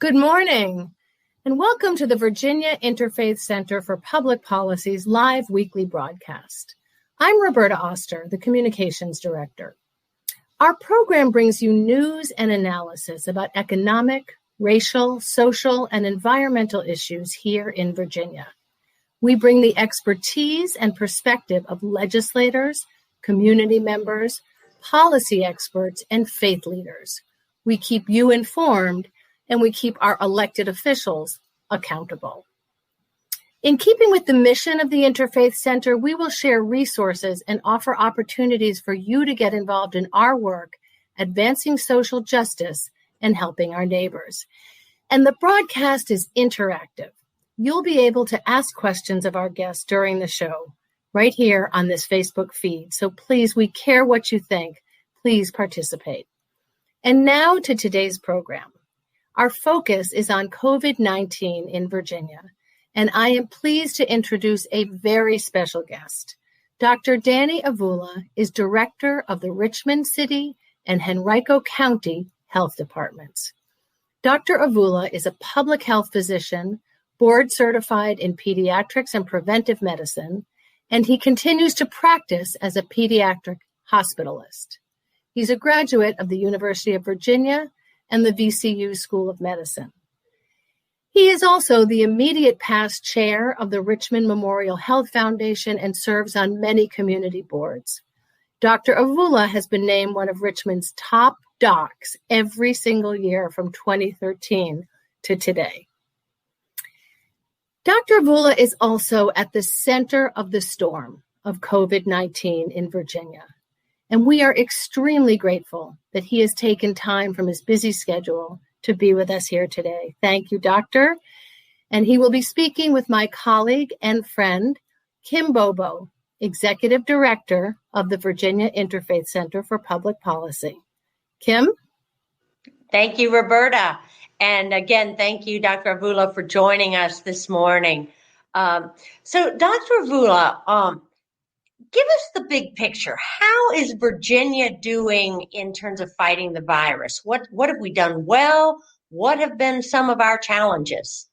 Good morning, and welcome to the Virginia Interfaith Center for Public Policy's live weekly broadcast. I'm Roberta Oster, the Communications Director. Our program brings you news and analysis about economic, racial, social, and environmental issues here in Virginia. We bring the expertise and perspective of legislators, community members, policy experts, and faith leaders. We keep you informed, and we keep our elected officials accountable. In keeping with the mission of the Interfaith Center, we will share resources and offer opportunities for you to get involved in our work, advancing social justice and helping our neighbors. And the broadcast is interactive. You'll be able to ask questions of our guests during the show, right here on this Facebook feed. So please, we care what you think. Please participate. And now to today's program. Our focus is on COVID-19 in Virginia, and I am pleased to introduce a very special guest. Dr. Danny Avula is Director of the Richmond City and Henrico County Health Departments. Dr. Avula is a public health physician, board certified in pediatrics and preventive medicine, and he continues to practice as a pediatric hospitalist. He's a graduate of the University of Virginia and the VCU School of Medicine. He is also the immediate past chair of the Richmond Memorial Health Foundation and serves on many community boards. Dr. Avula has been named one of Richmond's top docs every single year from 2013 to today. Dr. Avula is also at the center of the storm of COVID-19 in Virginia. And we are extremely grateful that he has taken time from his busy schedule to be with us here today. Thank you, Doctor. And he will be speaking with my colleague and friend, Kim Bobo, Executive Director of the Virginia Interfaith Center for Public Policy. Kim? Thank you, Roberta. And again, thank you, Dr. Avula, for joining us this morning. So, Dr. Avula, give us the big picture. How is Virginia doing in terms of fighting the virus? What have we done well? What have been some of our challenges?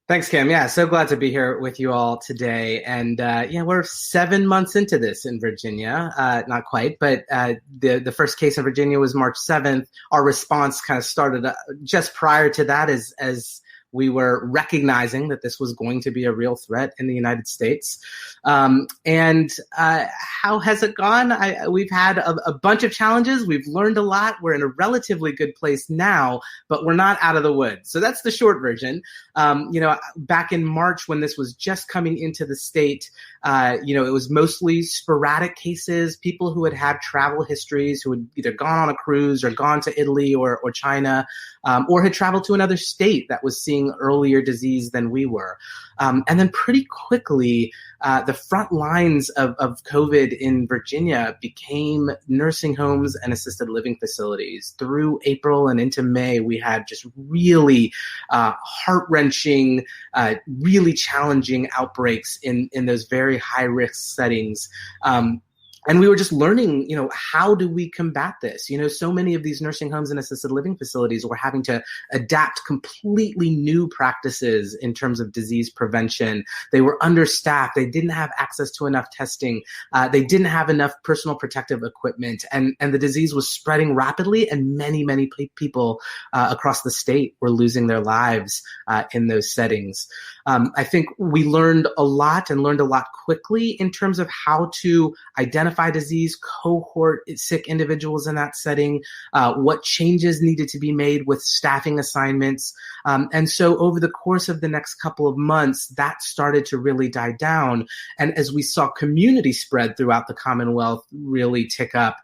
Thanks, Kim. Yeah, so glad to be here with you all today. And we're 7 months into this in Virginia. Not quite, but the first case in Virginia was March 7th. Our response kind of started just prior to that as we were recognizing that this was going to be a real threat in the United States. And how has it gone? We've had a bunch of challenges. We've learned a lot. We're in a relatively good place now, but we're not out of the woods. So that's the short version. Back in March when this was just coming into the state, it was mostly sporadic cases, people who had had travel histories, who had either gone on a cruise or gone to Italy or China, or had traveled to another state that was seeing earlier disease than we were. And then pretty quickly, the front lines of COVID in Virginia became nursing homes and assisted living facilities. Through April and into May, we had just really heart-wrenching, really challenging outbreaks in those very high-risk settings. And we were just learning, how do we combat this? So many of these nursing homes and assisted living facilities were having to adapt completely new practices in terms of disease prevention. They were understaffed. They didn't have access to enough testing. They didn't have enough personal protective equipment. And the disease was spreading rapidly, and many, many people across the state were losing their lives in those settings. I think we learned a lot quickly in terms of how to identify disease, cohort sick individuals in that setting, what changes needed to be made with staffing assignments. And so over the course of the next couple of months, that started to really die down. And as we saw community spread throughout the Commonwealth really tick up,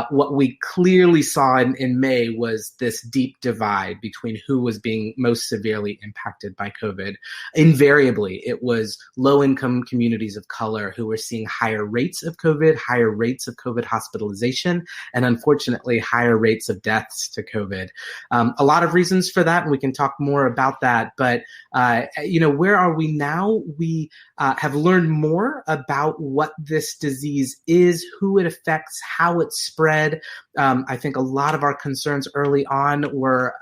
what we clearly saw in May was this deep divide between who was being most severely impacted by COVID. Invariably, it was low-income communities of color who were seeing higher rates of COVID, higher rates of COVID hospitalization, and unfortunately, higher rates of deaths to COVID. A lot of reasons for that, and we can talk more about that. But, where are we now? We have learned more about what this disease is, who it affects, how it's spread. I think a lot of our concerns early on were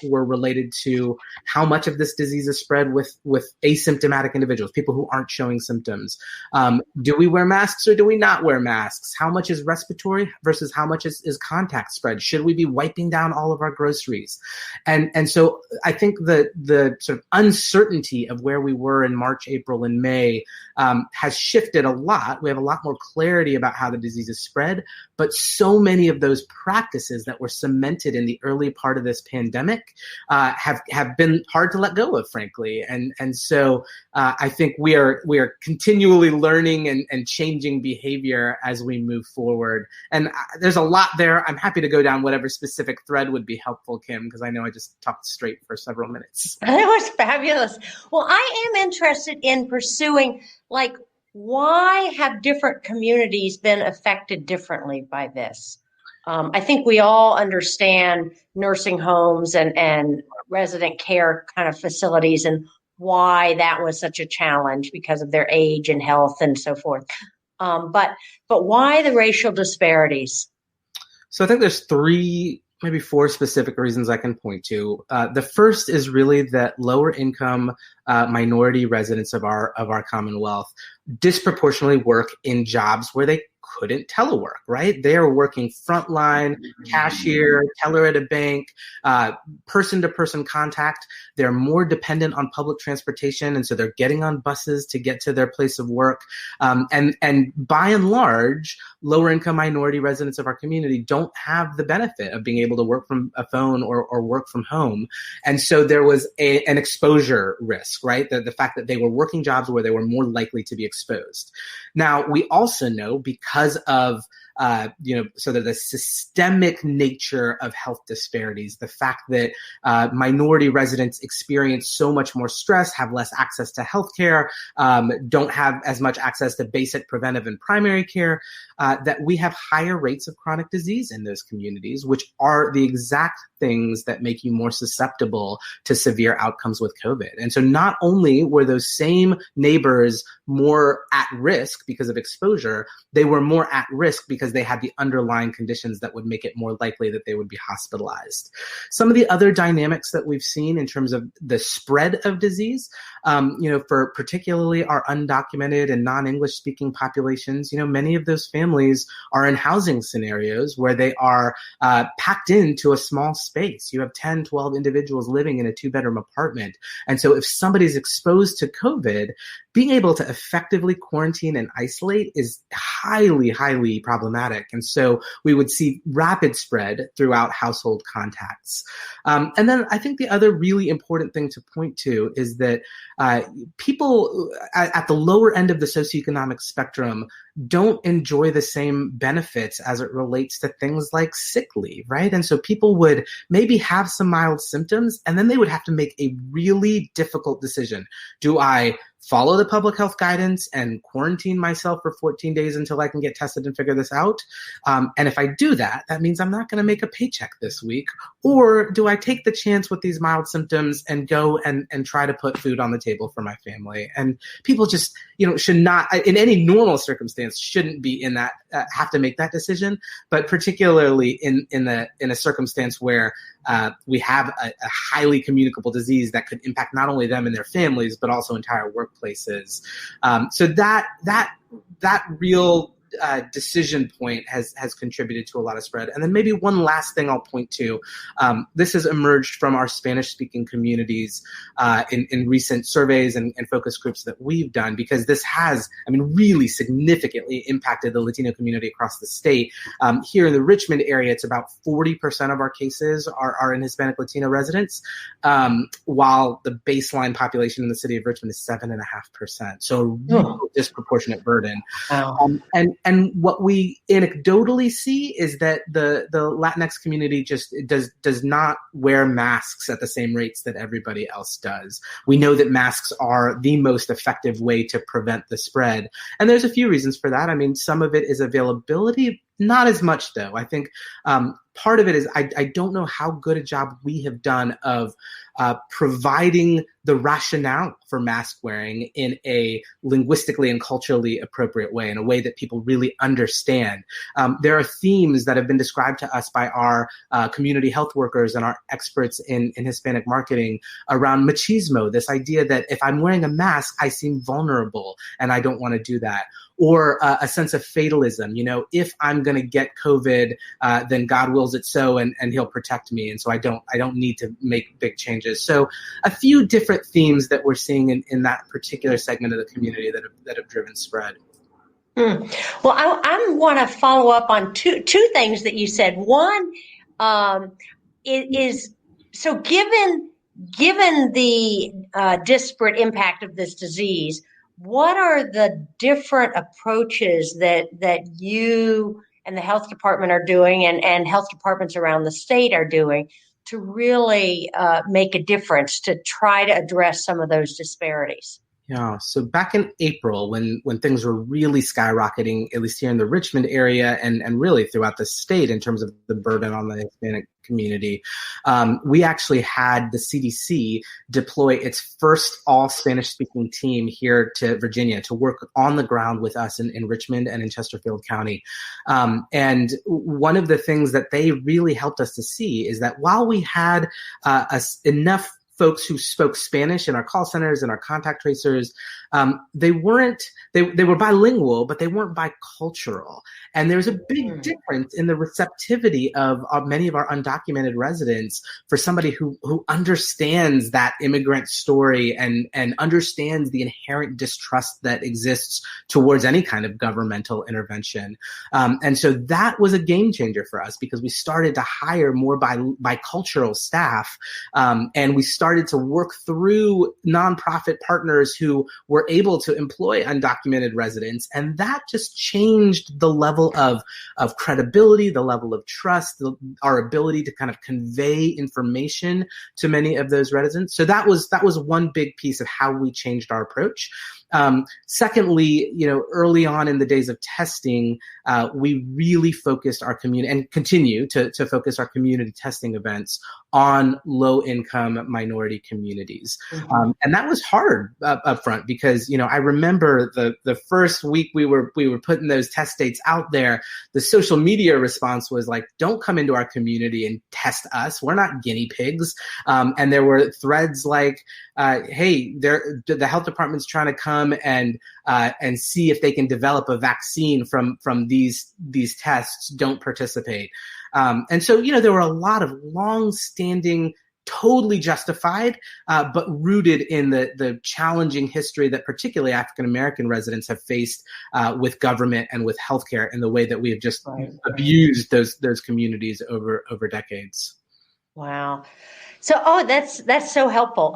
related to how much of this disease is spread with asymptomatic individuals, people who aren't showing symptoms. Do we wear masks or do we not wear masks? How much is respiratory versus how much is contact spread? Should we be wiping down all of our groceries? And so I think the sort of uncertainty of where we were in March, April, and May has shifted a lot. We have a lot more clarity about how the disease is spread, but so many of those practices that were cemented in the early part of this pandemic have been hard to let go of, frankly. And so I think we are continually learning and changing behavior as we move forward. And there's a lot there. I'm happy to go down whatever specific thread would be helpful, Kim, because I know I just talked straight for several minutes. That was fabulous. Well, I am interested in pursuing, why have different communities been affected differently by this? I think we all understand nursing homes and resident care kind of facilities and why that was such a challenge because of their age and health and so forth. But why the racial disparities? So I think there's three, maybe four specific reasons I can point to. The first is really that lower income minority residents of our Commonwealth disproportionately work in jobs where they couldn't telework, right? They are working frontline, cashier, teller at a bank, person-to-person contact. They're more dependent on public transportation, and so they're getting on buses to get to their place of work. And by and large, lower-income minority residents of our community don't have the benefit of being able to work from a phone or work from home. And so there was an exposure risk, right? The fact that they were working jobs where they were more likely to be exposed. Now, we also know because of sort of the systemic nature of health disparities, the fact that minority residents experience so much more stress, have less access to healthcare, don't have as much access to basic preventive and primary care, that we have higher rates of chronic disease in those communities, which are the exact things that make you more susceptible to severe outcomes with COVID. And so not only were those same neighbors more at risk because of exposure, they were more at risk because they had the underlying conditions that would make it more likely that they would be hospitalized. Some of the other dynamics that we've seen in terms of the spread of disease, for particularly our undocumented and non-English speaking populations, many of those families are in housing scenarios where they are packed into a small space. You have 10, 12 individuals living in a 2-bedroom apartment. And so if somebody's exposed to COVID, being able to effectively quarantine and isolate is highly, highly problematic. And so we would see rapid spread throughout household contacts. And then I think the other really important thing to point to is that people at the lower end of the socioeconomic spectrum don't enjoy the same benefits as it relates to things like sick leave, right? And so people would maybe have some mild symptoms, and then they would have to make a really difficult decision. Do I follow the public health guidance and quarantine myself for 14 days until I can get tested and figure this out? And if I do that, that means I'm not going to make a paycheck this week. Or do I take the chance with these mild symptoms and go and try to put food on the table for my family? And people just, should not, in any normal circumstance, shouldn't be in that, have to make that decision. But particularly in a circumstance where we have a highly communicable disease that could impact not only them and their families, but also entire workplaces. So that real decision point has contributed to a lot of spread. And then maybe one last thing I'll point to, this has emerged from our Spanish-speaking communities in recent surveys and focus groups that we've done, because this has, really significantly impacted the Latino community across the state. Here in the Richmond area, it's about 40% of our cases are in Hispanic Latino residents, while the baseline population in the city of Richmond is 7.5%. So a real disproportionate burden. Wow. And what we anecdotally see is that the Latinx community just does not wear masks at the same rates that everybody else does. We know that masks are the most effective way to prevent the spread. And there's a few reasons for that. Some of it is availability, Not as much, though. I think part of it is I don't know how good a job we have done of providing the rationale for mask wearing in a linguistically and culturally appropriate way, in a way that people really understand. There are themes that have been described to us by our community health workers and our experts in Hispanic marketing around machismo, this idea that if I'm wearing a mask, I seem vulnerable and I don't want to do that. Or a sense of fatalism, if I'm going to get COVID, then God wills it so, and he'll protect me. And so I don't need to make big changes. So a few different themes that we're seeing in that particular segment of the community that have driven spread. Well, I want to follow up on two things that you said. One is so given the disparate impact of this disease, what are the different approaches that you and the health department are doing and health departments around the state are doing to really make a difference to try to address some of those disparities? Yeah. So back in April, when things were really skyrocketing, at least here in the Richmond area and really throughout the state in terms of the burden on the Hispanic community, we actually had the CDC deploy its first all Spanish-speaking team here to Virginia to work on the ground with us in Richmond and in Chesterfield County. And one of the things that they really helped us to see is that while we had enough folks who spoke Spanish in our call centers and our contact tracers, they were bilingual, but they weren't bicultural. And there's a big difference in the receptivity of many of our undocumented residents for somebody who understands that immigrant story and understands the inherent distrust that exists towards any kind of governmental intervention. And so that was a game changer for us because we started to hire more bicultural staff, and we started to work through nonprofit partners who were able to employ undocumented residents. And that just changed the level of credibility, the level of trust, our ability to kind of convey information to many of those residents. So that was one big piece of how we changed our approach. Secondly, early on in the days of testing, we really focused our community and continue to focus our community testing events on low-income minority communities. Mm-hmm. And that was hard up front because, I remember the first week we were putting those test dates out there, the social media response was like, don't come into our community and test us. We're not guinea pigs. And there were threads like, hey, the health department's trying to come and see if they can develop a vaccine from these tests. Don't participate. And so, there were a lot of long-standing, totally justified, but rooted in the challenging history that particularly African-American residents have faced with government and with healthcare in the way that we have just abused those communities over decades. Wow. So, that's so helpful.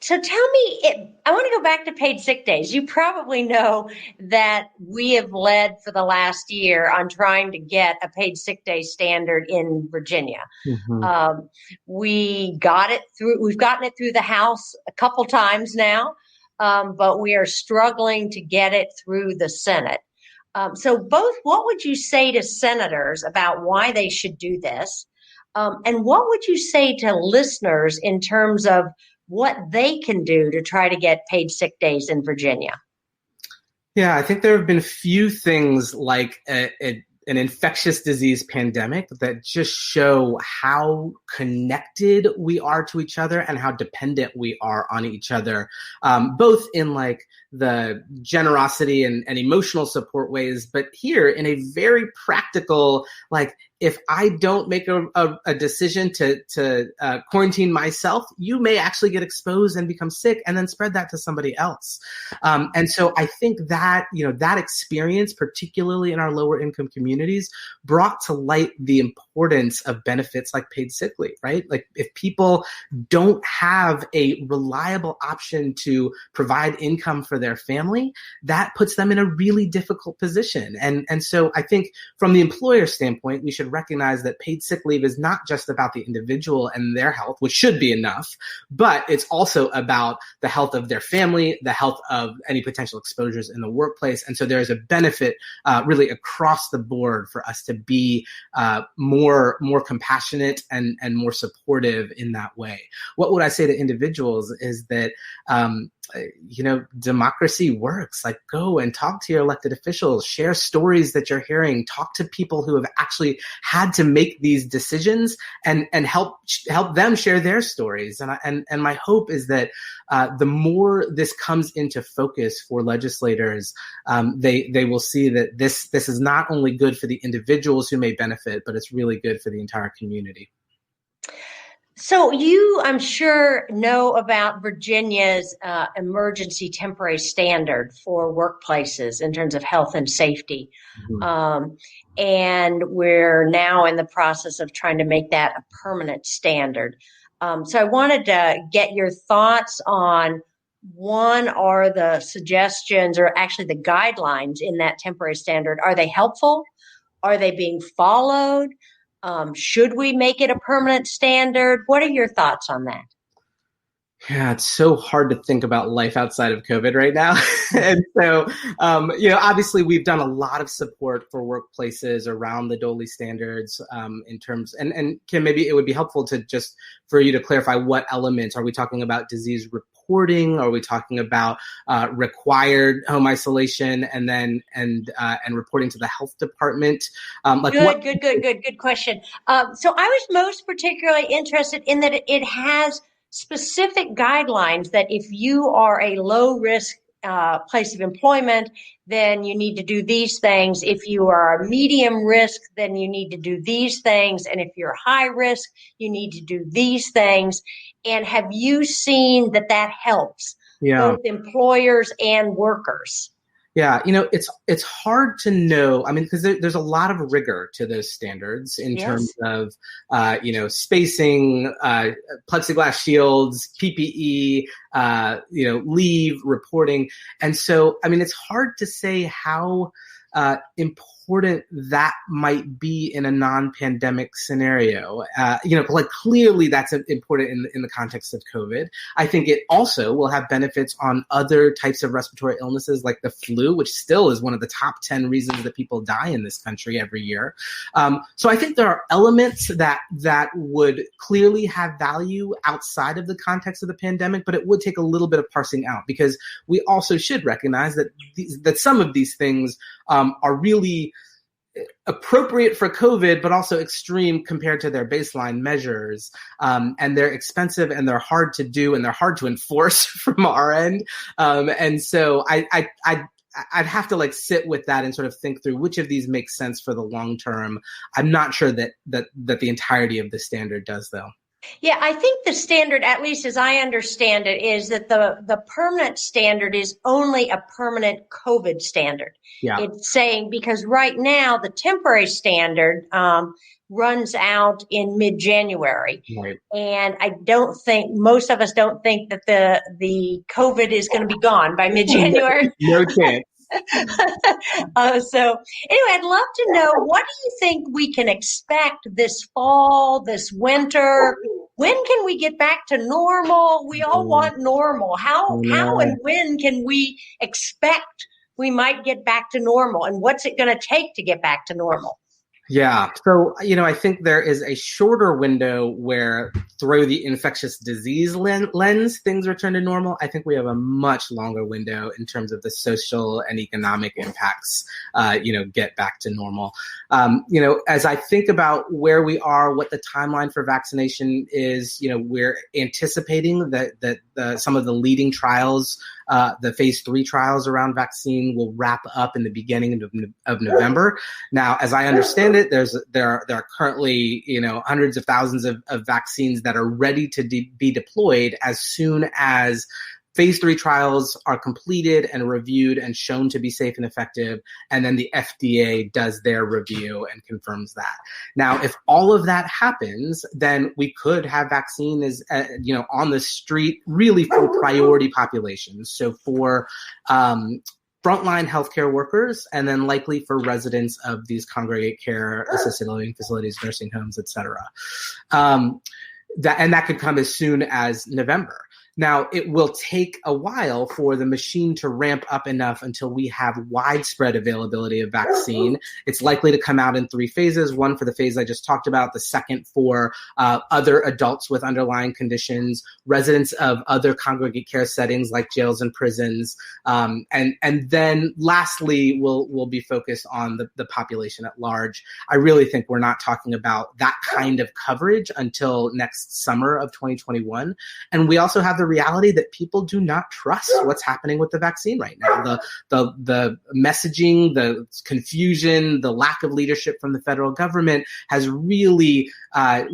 So tell me, I want to go back to paid sick days. You probably know that we have led for the last year on trying to get a paid sick day standard in Virginia. Mm-hmm. We've gotten it through the House a couple times now, but we are struggling to get it through the Senate. So what would you say to senators about why they should do this? And what would you say to listeners in terms of what they can do to try to get paid sick days in Virginia? Yeah, I think there have been few things like an infectious disease pandemic that just show how connected we are to each other and how dependent we are on each other, both in like the generosity and emotional support ways, but here in a very practical, like, if I don't make a decision to quarantine myself, you may actually get exposed and become sick and then spread that to somebody else. And so I think that, that experience, particularly in our lower income communities, brought to light the importance of benefits like paid sick leave, right? Like if people don't have a reliable option to provide income for their family, that puts them in a really difficult position. And so I think from the employer standpoint, we should should recognize that paid sick leave is not just about the individual and their health, which should be enough, but it's also about the health of their family, the health of any potential exposures in the workplace. And so there's a benefit really across the board for us to be more compassionate and more supportive in that way. What would I say to individuals is that democracy works. Like, go and talk to your elected officials, share stories that you're hearing, talk to people who have actually had to make these decisions, and help them share their stories. And my hope is that the more this comes into focus for legislators, they will see that this is not only good for the individuals who may benefit, but it's really good for the entire community. So you, I'm sure, know about Virginia's emergency temporary standard for workplaces in terms of health and safety. Mm-hmm. And we're now in the process of trying to make that a permanent standard. So I wanted to get your thoughts on, one, are the suggestions or actually the guidelines in that temporary standard, are they helpful? Are they being followed? Should we make it a permanent standard? What are your thoughts on that? Yeah, it's so hard to think about life outside of COVID right now. And so, obviously we've done a lot of support for workplaces around the DOLE standards in terms, and Kim, maybe it would be helpful to just for you to clarify what elements. Are we talking about disease reporting? Are we talking about required home isolation and reporting to the health department? Good question. So I was most particularly interested in that it has specific guidelines that if you are a low risk place of employment, then you need to do these things. If you are a medium risk, then you need to do these things. And if you're high risk, you need to do these things. And have you seen that helps both employers and workers? Yeah, it's hard to know. I mean, because there's a lot of rigor to those standards in terms of, spacing, plexiglass shields, PPE, leave, reporting. And so, I mean, it's hard to say how important that might be in a non-pandemic scenario. Clearly that's important in the context of COVID. I think it also will have benefits on other types of respiratory illnesses like the flu, which still is one of the top 10 reasons that people die in this country every year. So I think there are elements that would clearly have value outside of the context of the pandemic, but it would take a little bit of parsing out, because we also should recognize that some of these things are really appropriate for COVID, but also extreme compared to their baseline measures. And they're expensive and they're hard to do and they're hard to enforce from our end. And so I'd have to sit with that and sort of think through which of these makes sense for the long term. I'm not sure that the entirety of the standard does, though. Yeah, I think the standard, at least as I understand it, is that the permanent standard is only a permanent COVID standard. Yeah. It's saying, because right now the temporary standard runs out in mid-January. Right. And I don't think, most of us don't think that the COVID is going to be gone by mid-January. No chance. So anyway, I'd love to know, what do you think we can expect this fall, this winter? When can we get back to normal? We all want normal. How and when can we expect we might get back to normal? And what's it going to take to get back to normal? Yeah. So, I think there is a shorter window where through the infectious disease lens, things return to normal. I think we have a much longer window in terms of the social and economic impacts, get back to normal. As I think about where we are, what the timeline for vaccination is, we're anticipating that some of the leading trials, the phase 3 trials around vaccine will wrap up in the beginning of November. Now, as I understand it, there are currently, hundreds of thousands of vaccines that are ready to be deployed as soon as phase 3 trials are completed and reviewed and shown to be safe and effective, and then the FDA does their review and confirms that. Now, if all of that happens, then we could have vaccine on the street really for priority populations. So for frontline healthcare workers, and then likely for residents of these congregate care, assisted living facilities, nursing homes, et cetera. That could come as soon as November. Now, it will take a while for the machine to ramp up enough until we have widespread availability of vaccine. It's likely to come out in 3 phases, one for the phase I just talked about, the second for other adults with underlying conditions, residents of other congregate care settings like jails and prisons, and then lastly, we'll be focused on the population at large. I really think we're not talking about that kind of coverage until next summer of 2021. And we also have the reality that people do not trust what's happening with the vaccine right now. The messaging, the confusion, the lack of leadership from the federal government has really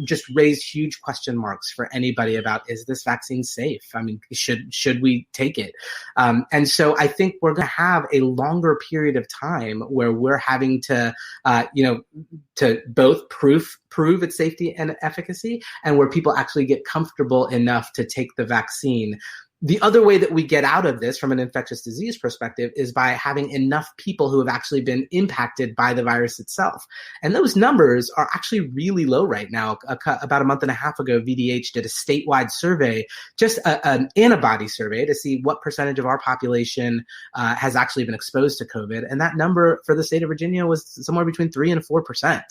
just raised huge question marks for anybody about, is this vaccine safe? I mean, should we take it? And so I think we're going to have a longer period of time where we're having to, to both prove its safety and efficacy, and where people actually get comfortable enough to take the vaccine. The other way that we get out of this from an infectious disease perspective is by having enough people who have actually been impacted by the virus itself. And those numbers are actually really low right now. About a month and a half ago, VDH did a statewide survey, just an antibody survey to see what percentage of our population has actually been exposed to COVID. And that number for the state of Virginia was somewhere between 3 and 4%.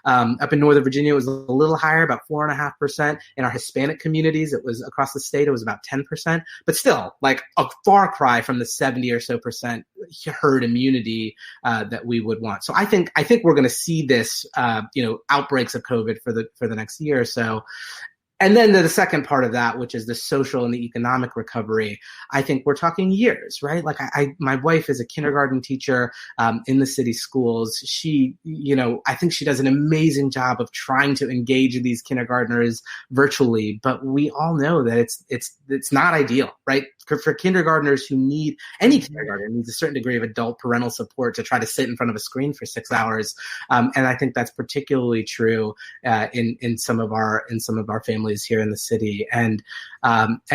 Up in Northern Virginia, it was a little higher, about 4.5%. In our Hispanic communities, it was across the state, it was about 10%. But still, like a far cry from the 70 or so percent herd immunity that we would want. So I think we're going to see this, outbreaks of COVID for the next year or so. And then the second part of that, which is the social and the economic recovery, I think we're talking years, right? Like my wife is a kindergarten teacher in the city schools. She, I think she does an amazing job of trying to engage these kindergartners virtually, but we all know that it's not ideal, right? For kindergartners who need, any kindergartner needs a certain degree of adult parental support to try to sit in front of a screen for 6 hours. And I think that's particularly true in some of our families here in the city. And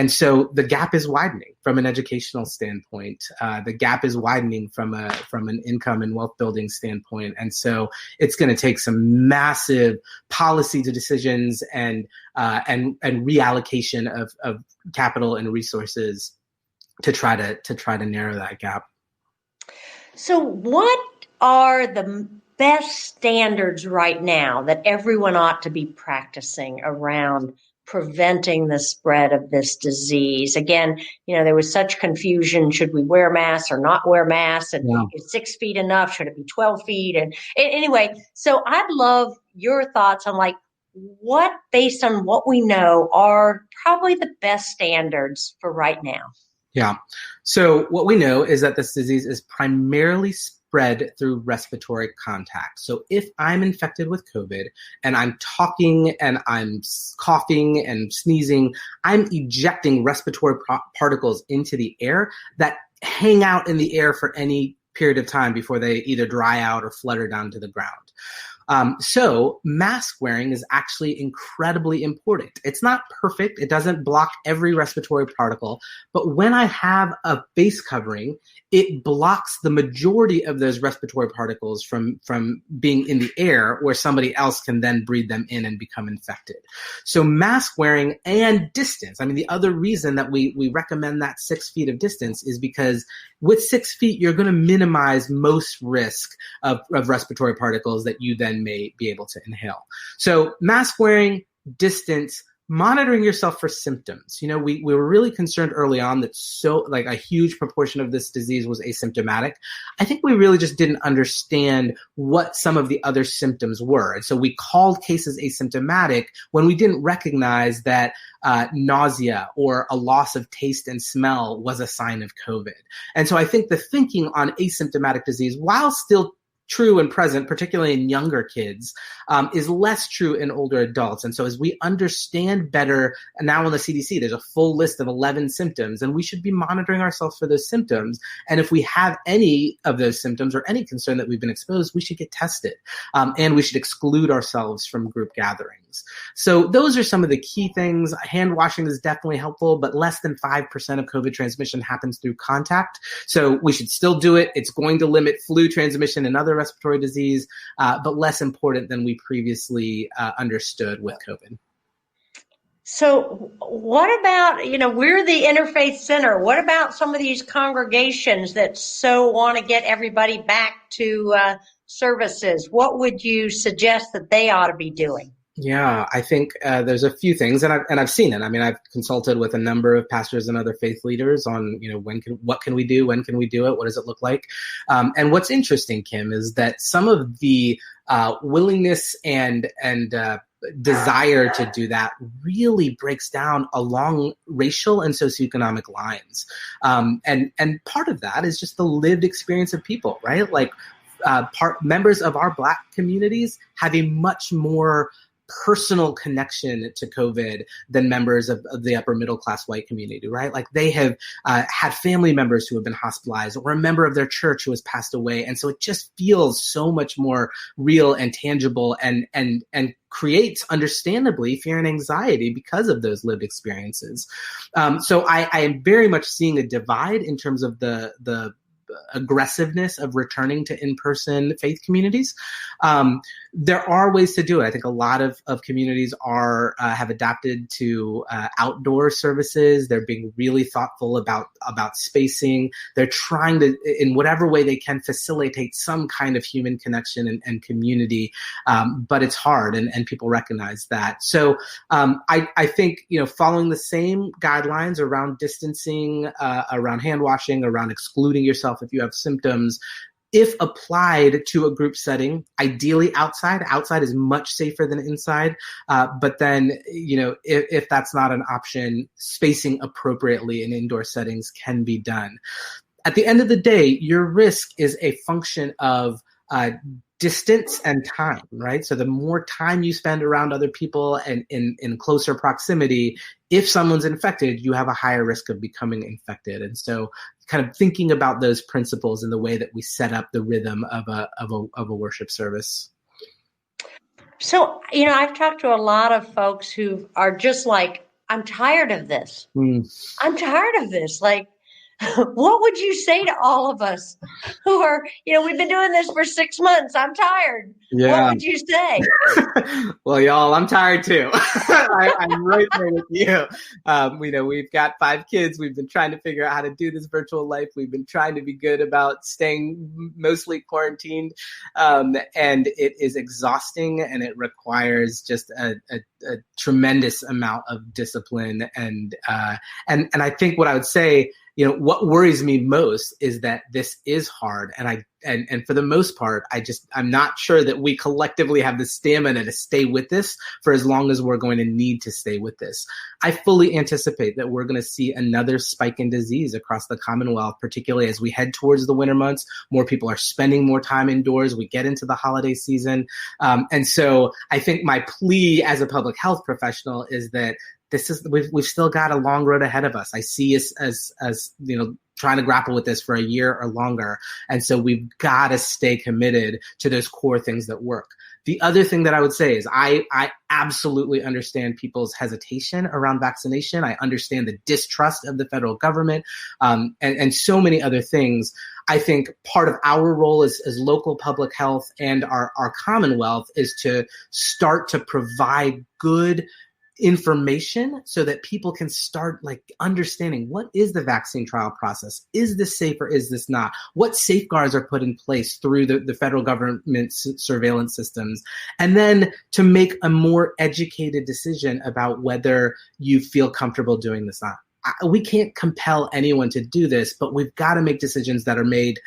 so the gap is widening from an educational standpoint. The gap is widening from an income and wealth building standpoint. And so it's going to take some massive policy decisions and reallocation of capital and resources to try to narrow that gap. So what are the best standards right now that everyone ought to be practicing around preventing the spread of this disease? Again, there was such confusion. Should we wear masks or not wear masks? And is 6 feet enough? Should it be 12 feet? And anyway, so I'd love your thoughts on what, based on what we know, are probably the best standards for right now. Yeah. So what we know is that this disease is primarily spread through respiratory contact. So if I'm infected with COVID and I'm talking and I'm coughing and sneezing, I'm ejecting respiratory particles into the air that hang out in the air for any period of time before they either dry out or flutter down to the ground. So mask wearing is actually incredibly important. It's not perfect. It doesn't block every respiratory particle, but when I have a face covering, it blocks the majority of those respiratory particles from being in the air where somebody else can then breathe them in and become infected. So mask wearing and distance. I mean, the other reason that we recommend that 6 feet of distance is because with 6 feet, you're going to minimize most risk of respiratory particles that you then may be able to inhale. So mask wearing, distance, monitoring yourself for symptoms. We were really concerned early on that a huge proportion of this disease was asymptomatic. I think we really just didn't understand what some of the other symptoms were. And so we called cases asymptomatic when we didn't recognize that nausea or a loss of taste and smell was a sign of COVID. And so I think the thinking on asymptomatic disease, while still true and present, particularly in younger kids, is less true in older adults. And so as we understand better, and now on the CDC, there's a full list of 11 symptoms, and we should be monitoring ourselves for those symptoms. And if we have any of those symptoms or any concern that we've been exposed, we should get tested. And we should exclude ourselves from group gatherings. So those are some of the key things. Hand washing is definitely helpful, but less than 5% of COVID transmission happens through contact. So we should still do it. It's going to limit flu transmission and other respiratory disease, but less important than we previously understood with COVID. So what about, we're the Interfaith Center. What about some of these congregations that so want to get everybody back to services? What would you suggest that they ought to be doing? Yeah, I think there's a few things, and I've seen it. I mean, I've consulted with a number of pastors and other faith leaders on, what can we do? When can we do it? What does it look like? And what's interesting, Kim, is that some of the willingness and desire to do that really breaks down along racial and socioeconomic lines. And part of that is just the lived experience of people, right? Like members of our Black communities have a much more personal connection to COVID than members of the upper middle class white community, right? Like they have had family members who have been hospitalized, or a member of their church who has passed away. And so it just feels so much more real and tangible, and creates, understandably, fear and anxiety because of those lived experiences. So I am very much seeing a divide in terms of the aggressiveness of returning to in-person faith communities. There are ways to do it. I think a lot of communities have adapted to outdoor services. They're being really thoughtful about spacing. They're trying to, in whatever way they can, facilitate some kind of human connection and community. But it's hard, and people recognize that. So I think, following the same guidelines around distancing, around hand washing, around excluding yourself if you have symptoms, if applied to a group setting, ideally outside is much safer than inside. But then, if that's not an option, spacing appropriately in indoor settings can be done. At the end of the day, your risk is a function of distance and time, right? So the more time you spend around other people and in closer proximity, if someone's infected, you have a higher risk of becoming infected. And so kind of thinking about those principles in the way that we set up the rhythm of a worship service. So, I've talked to a lot of folks who are just like, I'm tired of this. I'm tired of this. Like, what would you say to all of us who are, we've been doing this for 6 months. I'm tired. Yeah. What would you say? Well, y'all, I'm tired too. I'm right there with you. We've got 5 kids. We've been trying to figure out how to do this virtual life. We've been trying to be good about staying mostly quarantined. And it is exhausting, and it requires just a tremendous amount of discipline. And I think what I would say, what worries me most is that this is hard. And for the most part, I'm not sure that we collectively have the stamina to stay with this for as long as we're going to need to stay with this. I fully anticipate that we're going to see another spike in disease across the Commonwealth, particularly as we head towards the winter months. More people are spending more time indoors. We get into the holiday season. And so I think my plea as a public health professional is that we've still got a long road ahead of us. I see us as trying to grapple with this for a year or longer. And so we've got to stay committed to those core things that work. The other thing that I would say is I absolutely understand people's hesitation around vaccination. I understand the distrust of the federal government, and so many other things. I think part of our role as local public health and our Commonwealth is to start to provide good information so that people can start understanding, what is the vaccine trial process? Is this safe or is this not? What safeguards are put in place through the federal government surveillance systems? And then to make a more educated decision about whether you feel comfortable doing this or not. We can't compel anyone to do this, but we've got to make decisions that are made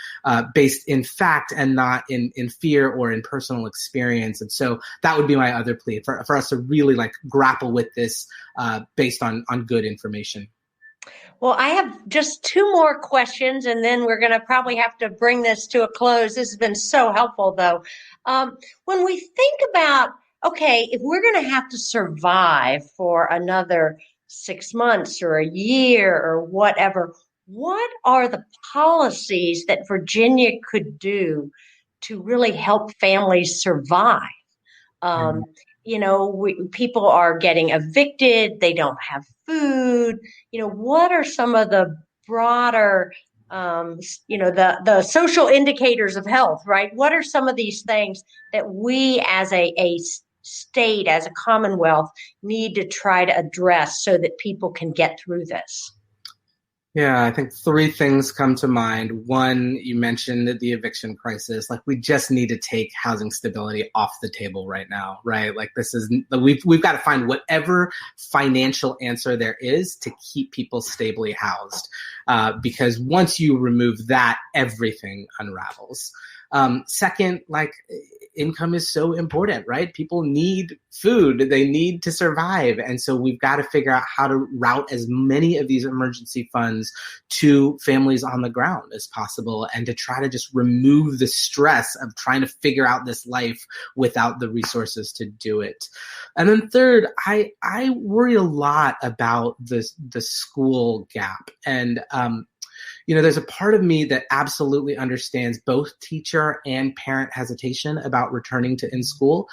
based in fact and not in fear or in personal experience. And so that would be my other plea, for us to really grapple with this based on good information. Well, I have just two more questions, and then we're going to probably have to bring this to a close. This has been so helpful, though. When we think about, okay, if we're going to have to survive for another 6 months or a year or whatever, what are the policies that Virginia could do to really help families survive? Um, People are getting evicted, they don't have food. What are some of the broader, the social indicators of health, right? What are some of these things that we as a state, as a Commonwealth, need to try to address so that people can get through this? Yeah, I think three things come to mind. One, you mentioned the eviction crisis. Like, we just need to take housing stability off the table right now, right? Like, we've got to find whatever financial answer there is to keep people stably housed. Because once you remove that, everything unravels. Second, like, income is so important, right? People need food. They need to survive. And so we've got to figure out how to route as many of these emergency funds to families on the ground as possible, and to try to just remove the stress of trying to figure out this life without the resources to do it. And then third, I worry a lot about the school gap. And there's a part of me that absolutely understands both teacher and parent hesitation about returning to in-school.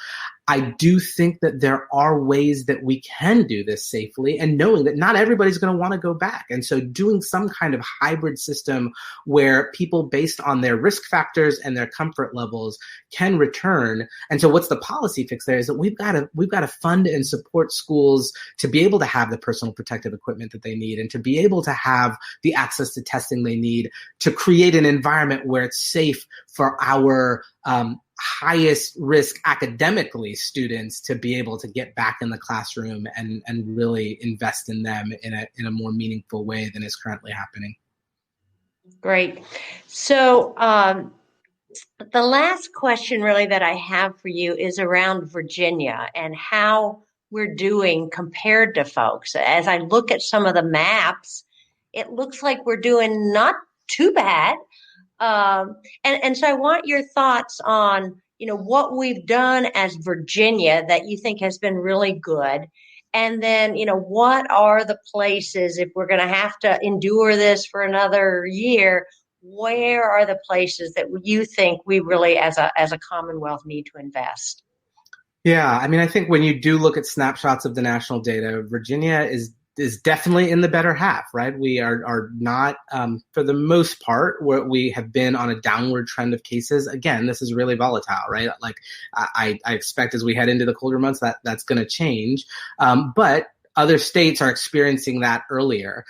I do think that there are ways that we can do this safely, and knowing that not everybody's going to want to go back. And so doing some kind of hybrid system where people, based on their risk factors and their comfort levels, can return. And so what's the policy fix there is that we've got to fund and support schools to be able to have the personal protective equipment that they need, and to be able to have the access to testing they need, to create an environment where it's safe for our highest risk academically students to be able to get back in the classroom and really invest in them in a more meaningful way than is currently happening. Great. So the last question really that I have for you is around Virginia and how we're doing compared to folks. As I look at some of the maps, it looks like we're doing not too bad. And so I want your thoughts on, what we've done as Virginia that you think has been really good. And then, what are the places, if we're going to have to endure this for another year, where are the places that you think we really, as a Commonwealth, need to invest? Yeah, I mean, I think when you do look at snapshots of the national data, Virginia is definitely in the better half, right? We are not, for the most part, where we have been on a downward trend of cases. Again, this is really volatile, right? Like, I expect as we head into the colder months that's going to change. But other states are experiencing that earlier.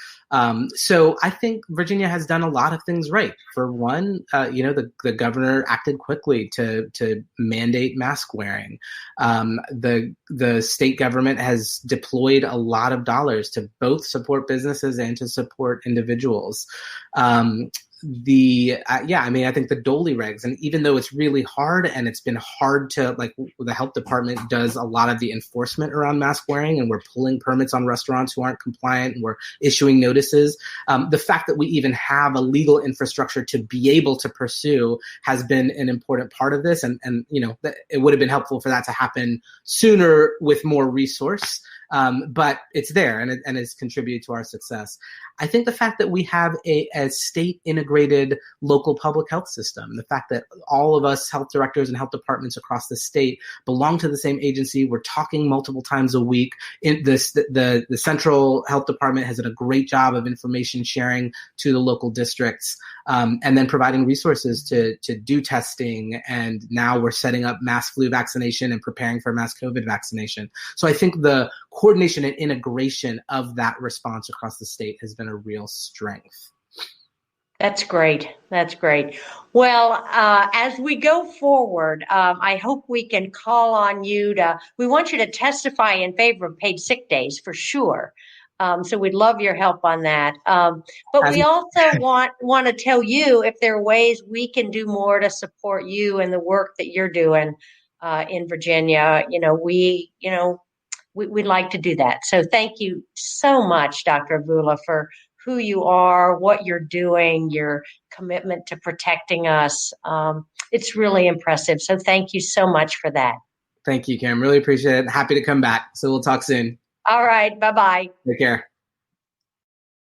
So I think Virginia has done a lot of things right. For one, the governor acted quickly to mandate mask wearing. The state government has deployed a lot of dollars to both support businesses and to support individuals. I think the Dolly regs, and even though it's really hard and it's been hard to, like, the health department does a lot of the enforcement around mask wearing, and we're pulling permits on restaurants who aren't compliant, and we're issuing notices. The fact that we even have a legal infrastructure to be able to pursue has been an important part of this. And it would have been helpful for that to happen sooner with more resource. But it's there, and it's contributed to our success. I think the fact that we have a state integrated local public health system, the fact that all of us health directors and health departments across the state belong to the same agency, we're talking multiple times a week. The central health department has done a great job of information sharing to the local districts, and then providing resources to do testing. And now we're setting up mass flu vaccination and preparing for mass COVID vaccination. So I think the coordination and integration of that response across the state has been a real strength. That's great. That's great. Well, as we go forward, I hope we can call on you we want you to testify in favor of paid sick days for sure. So we'd love your help on that. But we also want to tell you if there are ways we can do more to support you and the work that you're doing in Virginia. We'd like to do that. So thank you so much, Dr. Avula, for who you are, what you're doing, your commitment to protecting us. It's really impressive. So thank you so much for that. Thank you, Kim. Really appreciate it. Happy to come back. So we'll talk soon. All right. Bye-bye. Take care.